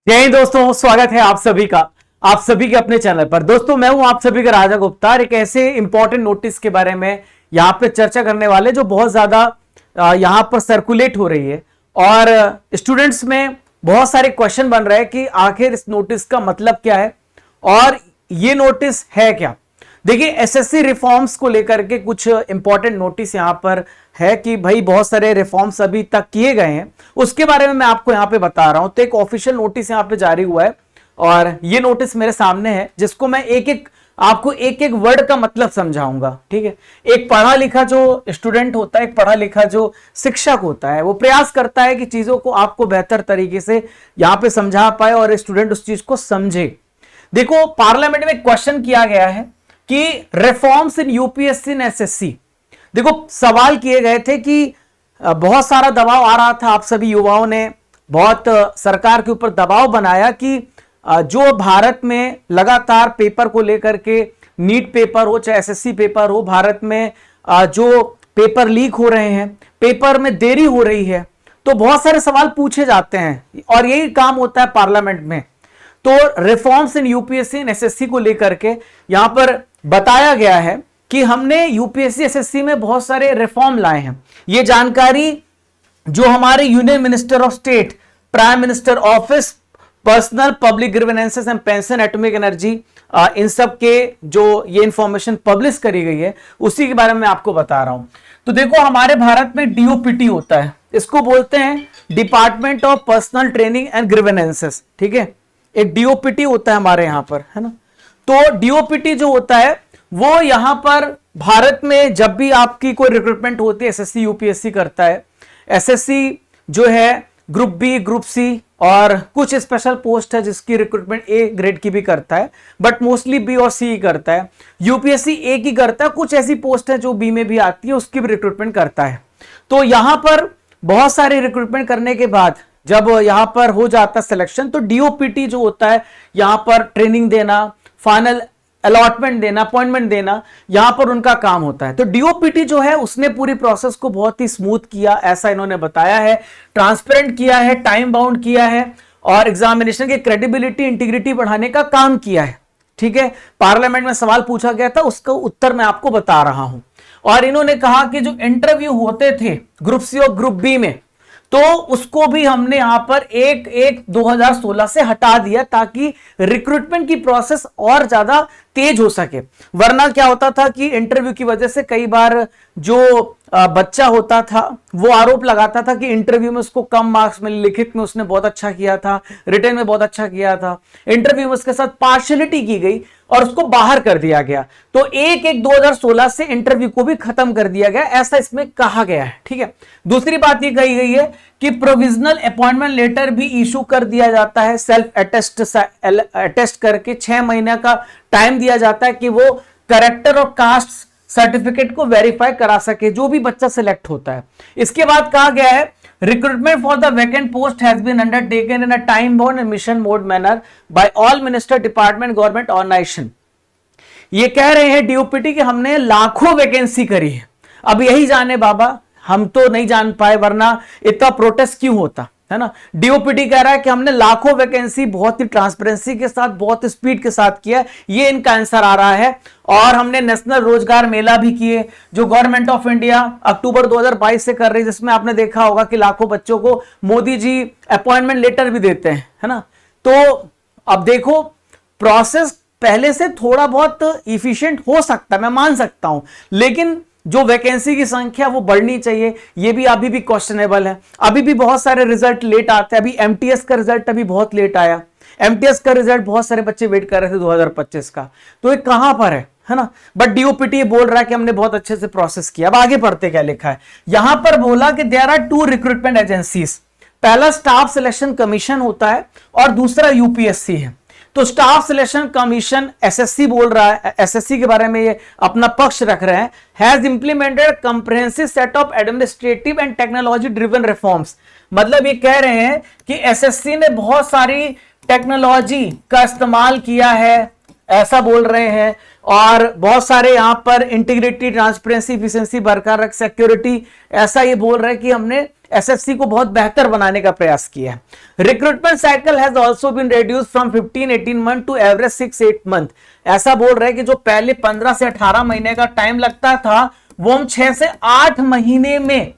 जय हिंद दोस्तों, स्वागत है आप सभी का आप सभी के अपने चैनल पर। दोस्तों मैं हूं आप सभी का राजा गुप्ता। एक ऐसे इंपॉर्टेंट नोटिस के बारे में यहां पे चर्चा करने वाले जो बहुत ज्यादा यहां पर सर्कुलेट हो रही है और स्टूडेंट्स में बहुत सारे क्वेश्चन बन रहे हैं कि आखिर इस नोटिस का मतलब क्या है और ये नोटिस है क्या। देखिए, एसएससी रिफॉर्म्स को लेकर के कुछ इंपॉर्टेंट नोटिस यहां पर है कि भाई बहुत सारे रिफॉर्म्स अभी तक किए गए हैं, उसके बारे में मैं आपको यहां पे बता रहा हूं। तो एक ऑफिशियल नोटिस यहां पे जारी हुआ है और ये नोटिस मेरे सामने है जिसको मैं आपको एक एक वर्ड का मतलब समझाऊंगा। ठीक है, एक पढ़ा लिखा जो स्टूडेंट होता है, एक पढ़ा लिखा जो शिक्षक होता है, वो प्रयास करता है कि चीजों को आपको बेहतर तरीके से यहां पे समझा पाए और स्टूडेंट उस चीज को समझे। देखो, पार्लियामेंट में क्वेश्चन किया गया है कि reforms in UPSC and SSC. देखो, सवाल किए गए थे कि बहुत सारा दबाव आ रहा था, आप सभी युवाओं ने बहुत सरकार के ऊपर दबाव बनाया कि जो भारत में लगातार पेपर को लेकर के, नीट पेपर हो चाहे एसएससी पेपर हो, भारत में जो पेपर लीक हो रहे हैं, पेपर में देरी हो रही है, तो बहुत सारे सवाल पूछे जाते हैं और यही काम होता है पार्लियामेंट में। तो reforms in UPSC and SSC को लेकर के यहां पर बताया गया है कि हमने यूपीएससी एसएससी में बहुत सारे रिफॉर्म लाए हैं। ये जानकारी जो हमारे union minister of state, prime minister office, personnel public grievances and pension, atomic energy, इन सब के जो ये इंफॉर्मेशन पब्लिश करी गई है उसी के बारे में आपको बता रहा हूं। तो देखो, हमारे भारत में डीओपीटी होता है, इसको बोलते हैं department of personal training and grievances. ठीक है, एक डीओपीटी होता है हमारे यहां पर, है ना। तो डीओपीटी जो होता है वो यहां पर भारत में जब भी आपकी कोई रिक्रूटमेंट होती है, एसएससी यूपीएससी करता है। एसएससी जो है ग्रुप बी, ग्रुप सी और कुछ स्पेशल पोस्ट है जिसकी रिक्रूटमेंट ए ग्रेड की भी करता है, बट मोस्टली बी और सी ही करता है। यूपीएससी ए की करता है, कुछ ऐसी पोस्ट है जो बी में भी आती है, उसकी भी रिक्रूटमेंट करता है। तो यहां पर बहुत सारे रिक्रूटमेंट करने के बाद जब यहां पर हो जाता है सिलेक्शन, तो डीओपीटी जो होता है यहां पर ट्रेनिंग देना, फाइनल अलॉटमेंट देना, अपॉइंटमेंट देना, यहां पर उनका काम होता है। तो डीओपीटी जो है उसने पूरी प्रोसेस को बहुत ही स्मूथ किया, ऐसा इन्होंने बताया है, ट्रांसपेरेंट किया है, टाइम बाउंड किया है और एग्जामिनेशन की क्रेडिबिलिटी, इंटीग्रिटी बढ़ाने का काम किया है। ठीक है, पार्लियामेंट में सवाल पूछा गया था, उसका उत्तर मैं आपको बता रहा हूं। और इन्होंने कहा कि जो इंटरव्यू होते थे ग्रुप सी और ग्रुप बी में, तो उसको भी हमने यहां पर 1/1/2016 से हटा दिया ताकि रिक्रूटमेंट की प्रोसेस और ज्यादा तेज हो सके। वरना क्या होता था कि इंटरव्यू की वजह से कई बार जो बच्चा होता था वो आरोप लगाता था कि इंटरव्यू में उसको कम मार्क्स मिले, लिखित में उसने बहुत अच्छा किया था, रिटन में बहुत अच्छा किया था, इंटरव्यू में उसके साथ पार्शियलिटी की गई और उसको बाहर कर दिया गया। तो 1/1/2016 से इंटरव्यू को भी खत्म कर दिया गया, ऐसा इसमें कहा गया है। ठीक है, दूसरी बात ये कही गई है कि प्रोविजनल अपॉइंटमेंट लेटर भी इशू कर दिया जाता है, सेल्फ अटेस्ट करके 6 महीने का टाइम दिया जाता है कि वो कैरेक्टर और कास्ट सर्टिफिकेट को वेरीफाई करा सके जो भी बच्चा सिलेक्ट होता है। इसके बाद कहा गया है recruitment for the vacant post has been undertaken in a time bound and mission mode manner by all minister, department, government organization. ये कह रहे हैं डीओपीटी कि हमने लाखों वैकेंसी करी है। अब यही जाने बाबा, हम तो नहीं जान पाए, वरना इतना प्रोटेस्ट क्यों होता, है ना। डीओपीटी कह रहा है कि हमने लाखों वैकेंसी बहुत ही ट्रांसपेरेंसी के साथ, बहुत स्पीड के साथ किया, ये इनका आंसर आ रहा है। और हमने नेशनल रोजगार मेला भी किए जो गवर्नमेंट ऑफ इंडिया अक्टूबर 2022 से कर रही है, जिसमें आपने देखा होगा कि लाखों बच्चों को मोदी जी अपॉइंटमेंट लेटर भी देते हैं, है ना। तो अब देखो, प्रोसेस पहले से थोड़ा बहुत इफिशिएंट हो सकता है, मैं मान सकता हूं, लेकिन जो वैकेंसी की संख्या वो बढ़नी चाहिए, ये भी अभी भी क्वेश्चनेबल है। अभी भी बहुत सारे रिजल्ट लेट आते हैं। अभी एमटीएस का रिजल्ट अभी बहुत लेट आया, एमटीएस का रिजल्ट बहुत सारे बच्चे वेट कर रहे थे 2025 का, तो ये कहां पर है ना। बट डीओपीटी बोल रहा है कि हमने बहुत अच्छे से प्रोसेस किया। अब आगे पढ़ते क्या लिखा है, यहां पर बोला कि देयर आर 2 रिक्रूटमेंट एजेंसीज, पहला स्टाफ सिलेक्शन कमीशन होता है और दूसरा यूपीएससी है। तो स्टाफ सिलेक्शन कमीशन एसएससी बोल रहा है, एसएससी के बारे में ये अपना पक्ष रख रहे हैं, has implemented comprehensive set of administrative and technology driven reforms. मतलब ये कह रहे हैं कि एसएससी ने बहुत सारी टेक्नोलॉजी का इस्तेमाल किया है, ऐसा बोल रहे हैं, और बहुत सारे यहां पर इंटीग्रिटी, ट्रांसपेरेंसी, एफिशिएंसी बरकरार रख, सिक्योरिटी, ऐसा ये बोल रहे हैं कि हमने एसएससी को बहुत बेहतर बनाने का प्रयास किया है। Recruitment cycle has also been reduced from 15-18 month to average 6-8 month. ऐसा बोल रहे हैं कि जो पहले 15 से 18 महीने का टाइम लगता था वो हम 6 से 8 महीने में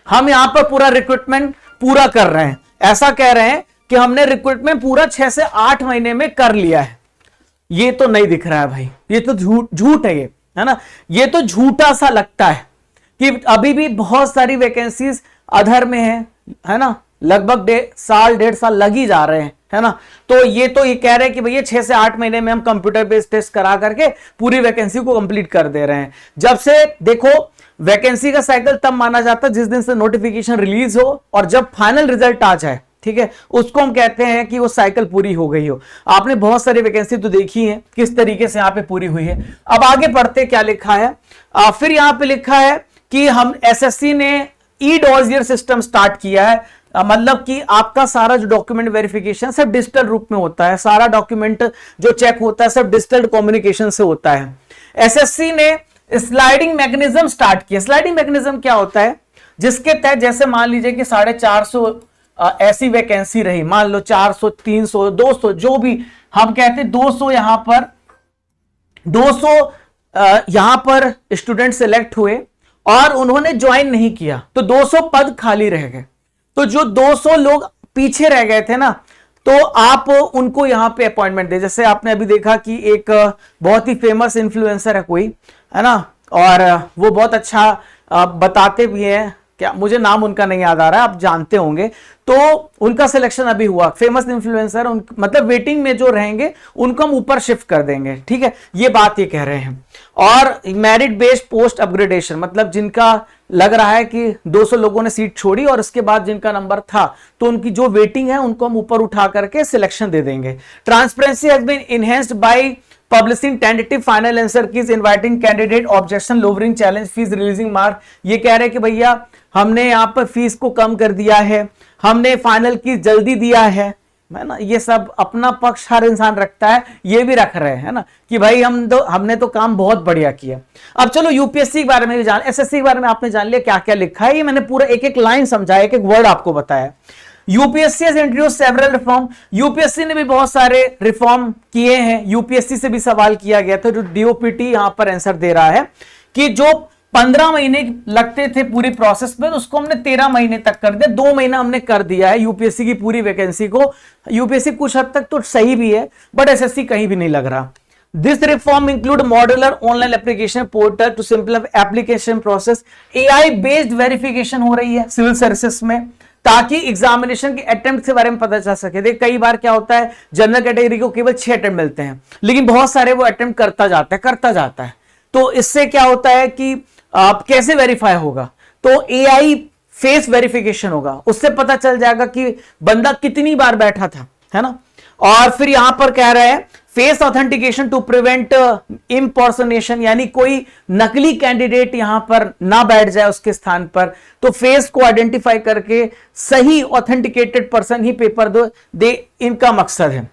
हम यहां पर पूरा रिक्रूटमेंट पूरा कर रहे हैं। ऐसा कह रहे हैं कि हमने रिक्रूटमेंट पूरा 6 से 8 महीने में कर लिया है। ये तो नहीं दिख रहा है भाई, ये तो झूठ है, ये है ना, ये तो झूठा सा लगता है कि अभी भी बहुत सारी वैकेंसीज अधर में है ना, लगभग 1.5 साल लग ही जा रहे हैं, है ना। तो ये कह रहे हैं कि भैया 6 से 8 महीने में हम कंप्यूटर बेस्ड टेस्ट करा करके पूरी वैकेंसी को कंप्लीट कर दे रहे हैं। जब से देखो वैकेंसी का साइकिल तब माना जाता है जिस दिन से नोटिफिकेशन रिलीज हो और जब फाइनल रिजल्ट आ जाए, ठीक है, उसको हम कहते हैं कि वो साइकिल पूरी हो गई हो। आपने बहुत सारी वैकेंसी तो देखी है किस तरीके से यहां पे पूरी हुई है। अब आगे पढ़ते क्या लिखा है, फिर यहां पे लिखा है कि हम एसएससी ने ई डॉजियर सिस्टम स्टार्ट किया है। मतलब कि आपका सारा जो डॉक्यूमेंट वेरिफिकेशन सब डिजिटल रूप में होता है, सारा डॉक्यूमेंट जो चेक होता है सब डिजिटल कम्युनिकेशन से होता है। एसएससी ने स्लाइडिंग मैकेनिज्म स्टार्ट किया। स्लाइडिंग मैकेनिज्म क्या होता है, जिसके तहत जैसे मान लीजिए कि 450 ऐसी वैकेंसी रही, मान लो 400, 300, 200, जो भी हम कहते हैं 200 यहां पर स्टूडेंट सिलेक्ट हुए और उन्होंने ज्वाइन नहीं किया तो 200 पद खाली रह गए। तो जो 200 लोग पीछे रह गए थे ना, तो आप उनको यहां पे अपॉइंटमेंट दे। जैसे आपने अभी देखा कि एक बहुत ही फेमस इन्फ्लुएंसर है कोई, है ना, और वो बहुत अच्छा बताते भी हैं, क्या मुझे नाम उनका नहीं याद आ रहा है, आप जानते होंगे। तो उनका सिलेक्शन अभी हुआ, फेमस इन्फ्लुएंसर, मतलब वेटिंग में जो रहेंगे उनको हम ऊपर शिफ्ट कर देंगे, ठीक है, ये बात ये कह रहे हैं। और मेरिट बेस्ड पोस्ट अपग्रेडेशन, मतलब जिनका लग रहा है कि 200 लोगों ने सीट छोड़ी और उसके बाद जिनका नंबर था तो उनकी जो वेटिंग है उनको हम ऊपर उठा करके सिलेक्शन दे देंगे। Transparency has been enhanced by publishing tentative final answer keys, inviting candidate, objection, lowering challenge fees, releasing mark. ये कह रहे हैं कि भैया हमने यहां पर फीस को कम कर दिया है, हमने फाइनल की जल्दी दिया है ना। ये सब अपना पक्ष हर इंसान रखता है, ये भी रख रहे हैं ना कि भाई हमने तो काम बहुत बढ़िया किया। अब चलो यूपीएससी के बारे में भी जान, एसएससी के बारे में आपने जान लिया क्या क्या लिखा है। ये मैंने पूरा एक एक लाइन समझाया, एक एक वर्ड आपको बताया। UPSC has introduced several reform। UPSC ने भी बहुत सारे रिफॉर्म किए हैं। यूपीएससी से भी सवाल किया गया था, जो डीओपीटी यहां पर आंसर दे रहा है कि जो 15 महीने लगते थे पूरी प्रोसेस में, तो उसको हमने 13 महीने तक कर दिया। 2 महीना हमने कर दिया है यूपीएससी की पूरी वैकेंसी को। यूपीएससी कुछ हद तक तो सही भी है, बट एसएससी कहीं भी नहीं लग रहा। This reform include modular online application portal to simplify application process. AI based verification हो रही है सिविल सर्विसेज में, ताकि एग्जामिनेशन के अटेम्प्ट के बारे में पता चल सके। देख कई बार क्या होता है, जनरल कैटेगरी को केवल 6 अटेम्प्ट मिलते हैं, लेकिन बहुत सारे वो अटेम्प्ट करता जाता है। तो इससे क्या होता है कि आप कैसे वेरीफाई होगा, तो एआई फेस वेरिफिकेशन होगा, उससे पता चल जाएगा कि बंदा कितनी बार बैठा था, है ना। और फिर यहां पर कह रहे हैं face authentication to prevent impersonation, यानी कोई नकली कैंडिडेट यहां पर ना बैठ जाए उसके स्थान पर, तो फेस को आइडेंटिफाई करके सही ऑथेंटिकेटेड पर्सन ही पेपर दे, इनका मकसद है।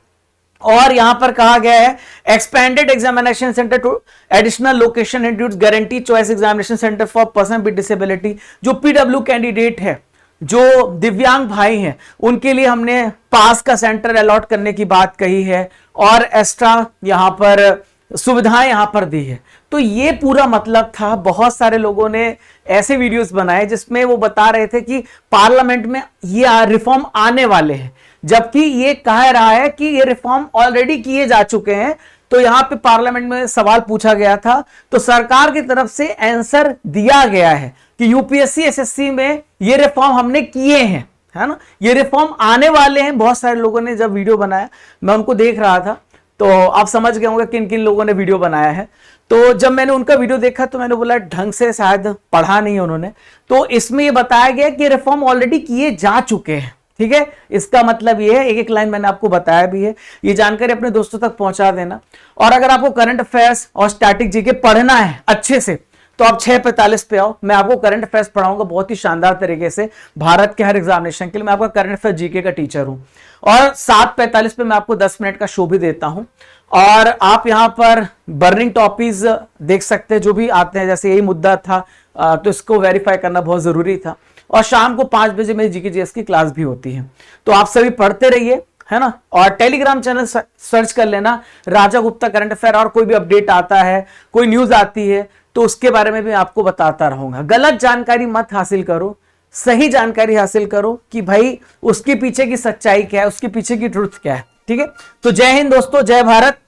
और यहां पर कहा गया है expanded examination center to additional location introduce guarantee choice examination center for person with disability. जो पीडब्ल्यू कैंडिडेट है, जो दिव्यांग भाई हैं, उनके लिए हमने पास का सेंटर अलॉट करने की बात कही है और एक्स्ट्रा यहां पर सुविधाएं यहां पर दी है। तो ये पूरा मतलब था। बहुत सारे लोगों ने ऐसे वीडियोस बनाए जिसमें वो बता रहे थे कि पार्लियामेंट में ये रिफॉर्म आने वाले हैं, जबकि ये कह रहा है कि ये रिफॉर्म ऑलरेडी किए जा चुके हैं। तो यहां पे पार्लियामेंट में सवाल पूछा गया था, तो सरकार की तरफ से आंसर दिया गया है कि यूपीएससी एसएससी में ये रिफॉर्म हमने किए हैं, है ना, ये रिफॉर्म आने वाले हैं। बहुत सारे लोगों ने जब वीडियो बनाया, मैं उनको देख रहा था, तो आप समझ गए होंगे किन किन लोगों ने वीडियो बनाया है। तो जब मैंने उनका वीडियो देखा तो मैंने बोला ढंग से शायद पढ़ा नहीं उन्होंने। तो इसमें यह बताया गया कि रिफॉर्म ऑलरेडी किए जा चुके हैं, ठीक है। इसका मतलब ये है, एक एक लाइन मैंने आपको बताया भी है, ये जानकारी अपने दोस्तों तक पहुंचा देना। और अगर आपको करंट अफेयर्स और स्टैटिक जीके पढ़ना है अच्छे से, तो आप 6:45 पे आओ, मैं आपको करंट अफेयर्स पढ़ाऊंगा बहुत ही शानदार तरीके से। भारत के हर एग्जामिनेशन के लिए मैं आपका करंट अफेयर जीके का टीचर हूं। और 7:45 पे मैं आपको 10 मिनट का शो भी देता हूं। और आप यहां पर बर्निंग टॉपिक्स देख सकते हैं जो भी आते हैं, जैसे यही मुद्दा था, तो इसको वेरीफाई करना बहुत जरूरी था। और शाम को 5 बजे मेरी जीके जीएस की क्लास भी होती है। तो आप सभी पढ़ते रहिए, है ना। और टेलीग्राम चैनल सर्च कर लेना राजा गुप्ता करंट अफेयर, और कोई भी अपडेट आता है, कोई न्यूज आती है तो उसके बारे में भी आपको बताता रहूंगा। गलत जानकारी मत हासिल करो, सही जानकारी हासिल करो कि भाई उसके पीछे की सच्चाई क्या है, उसके पीछे की ट्रुथ क्या है। ठीक है, तो जय हिंद दोस्तों, जय भारत।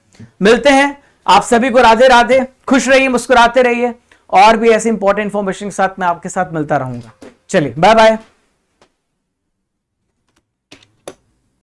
मिलते हैं, आप सभी को राधे राधे, खुश रहिए, मुस्कुराते रहिए, और भी ऐसे इंपॉर्टेंट इंफॉर्मेशन के साथ मैं आपके साथ मिलता रहूंगा। चलिए बाय बाय।